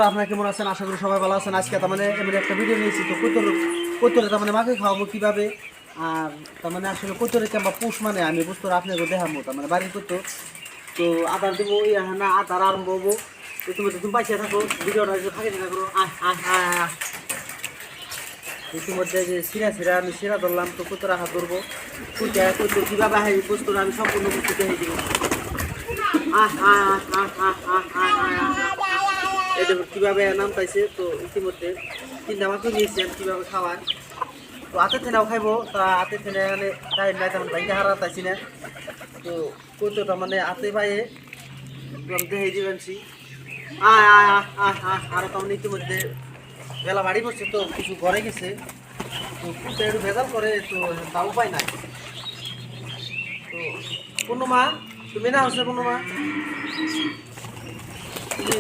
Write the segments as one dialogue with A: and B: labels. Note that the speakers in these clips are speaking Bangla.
A: আপনারা কেমন আছেন? আশা করি সবাই ভালো আছেন। আজকে তার মানে এমনি একটা ভিডিও নিয়েছি, তো কতরে তার মানে মাকে খাওয়াবো কীভাবে, আর তার মানে আসলে কতরে কিংবা পুষ মানে আমি বুঝতে আপনাকে দেখাবো তার মানে বাড়ির করতো। তো আদার দেবো না আদার আরম্ভ হবো। তো তুমি পাইছে থাকো, ভিডিওটা থাকে থাকো। ইতিমধ্যে যে সিরা আমি সিরা ধরলাম, তো কতরা হাত ধরবো কত কীভাবে আহে বুঝতো আমি সম্পূর্ণ বুঝতে দেখে দিব। এই দেখুন কীভাবে নাম পাইছে। তো ইতিমধ্যে চিন্তা ভাবনা নিয়েছি আমি কীভাবে খাওয়ার। তো হাতে থেনাও খাইবো, তা হাতে থেনে মানে টাইম নাই তেমন বাইকে হারা তাইছি না। তো কতটা মানে হাতে পায়ে দেখে দিবেনছি আরো তেমন ইতিমধ্যে বেলা বাড়ি পড়ছে, তো কিছু ঘরে গেছে। তো কুটে একটু ভেজাল করে, তো তা উপায় নাই। তো পূর্ণমা তুমি না হচ্ছে পূর্ণমা,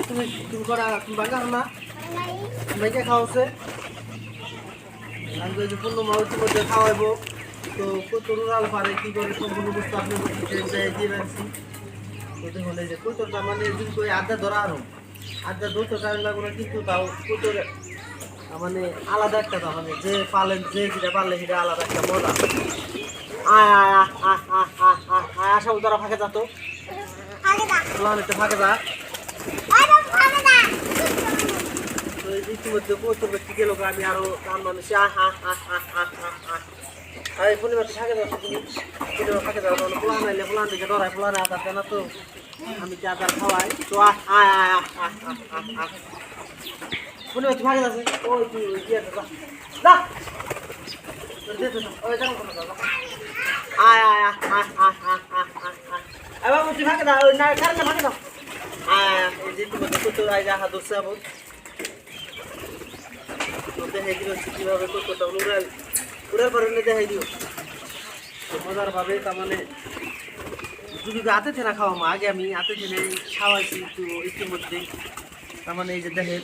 A: তুমি তুমি করা তুমি বাঙ্গা না মেয়েকে খাওয়াছে। আমি যদি পূর্ণমা ইতিমধ্যে খাওয়াইবো। তো কত রুরাল পারে কী করে সম্পূর্ণ বস্তু আপনি দিয়ে রাখছি। তো দেখুন এই যে কতটা মানে যদি করে আড্ডা ধরা আরো আড্ডা ধরতে টাইম লাগবে না, কিন্তু তাও কত মানে আলাদা একটা তা মানে যে পালেন যে যেটা পারলে সেটা আলাদা একটা মজা। আশা উদারা ফাঁকে যা, তো ফাঁকে যা। তো ইতিমধ্যে প্রচুর ব্যক্তি গেল, আমি আরো গান মানুষে পূর্ণিমা তো থাকে যাচ্ছে, তুমি পূর্ণিমা ফাঁকে যাও তাহলে পোলান নাইলে পোলান দিকে ডরায়, পোলানে আদার দেয় না, তো আমি কি আদার খাওয়াই। তো পূর্ণিমা তুই ফাঁকে যাচ্ছে, ওই তুই দিয়ে যা ওই যাও এবার তুই ফাঁকে দাও, ওই না খারাপ ফাঁকে দাও। এই যে তোমাদের কত আই রাখা দোষে আবার দেখাই দিল কীভাবে কতটা উড়াল করে দেখাই দিও। তো মজার ভাবে তার মানে যদি হাতে থেনা খাওয়াবো, আগে আমি হাতে থেনে খাওয়াইছি। তো ইতিমধ্যে তার মানে এই যে দেখেন,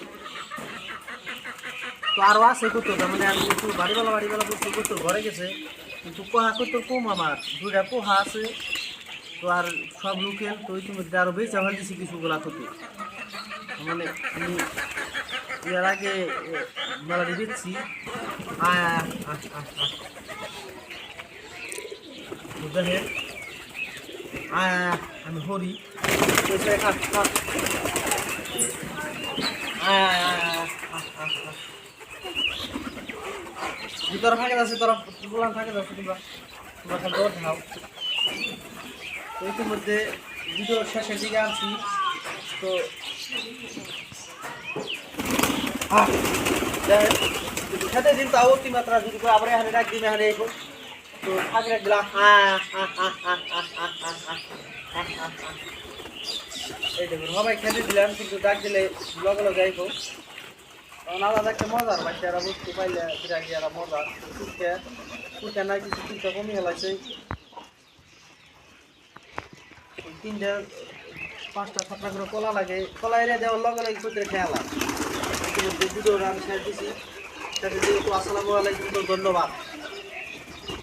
A: তো আরও আছে কত তার মানে আমি একটু বাড়িওয়ালা বস্তু কত ঘরে গেছে, কিন্তু পোহা কত কম, আমার দুইটা পোহা আছে। তো আর সব লোকেল, তো ইতিমধ্যে আরও বেশি ভালো দিচ্ছি কিছুগুলা কত মানে আমি এর আগে মেলাটি দিচ্ছি। দেখেন আমি হরি ভিতরে ফাঁকে যাচ্ছে, তোরা বললাম ফাঁকে যাচ্ছে, তোমরা খালি দৌড় খাও। তো ইতিমধ্যে ভিডিওর শেষের দিকে আনছি। তো খেতে দিন তাও অতিমাত্রা যদি আবার এখানে ডাক দিন, এখানে এসো। তো ফাঁকে রাখ দিলাম। এই দেখুন সবাই খেতে দিলাম, কিন্তু ডাক দিলে লগে যাইবো, কারণ আলাদা একটা মজার বাচ্চারা বুঝতে পাইলে বিরাটি একটা মজা। কুটে না কিছু চিন্তা কমে গেলাছে, 3টা 5টা 7টা করে কলা লাগে, কলা এরিয়া দেওয়ার লগে কুটে খেয়ালাম। ইতিমধ্যে ভিডিওটা আমি শেষ দিচ্ছি। আসসালামু আলাইকুম, ধন্যবাদ।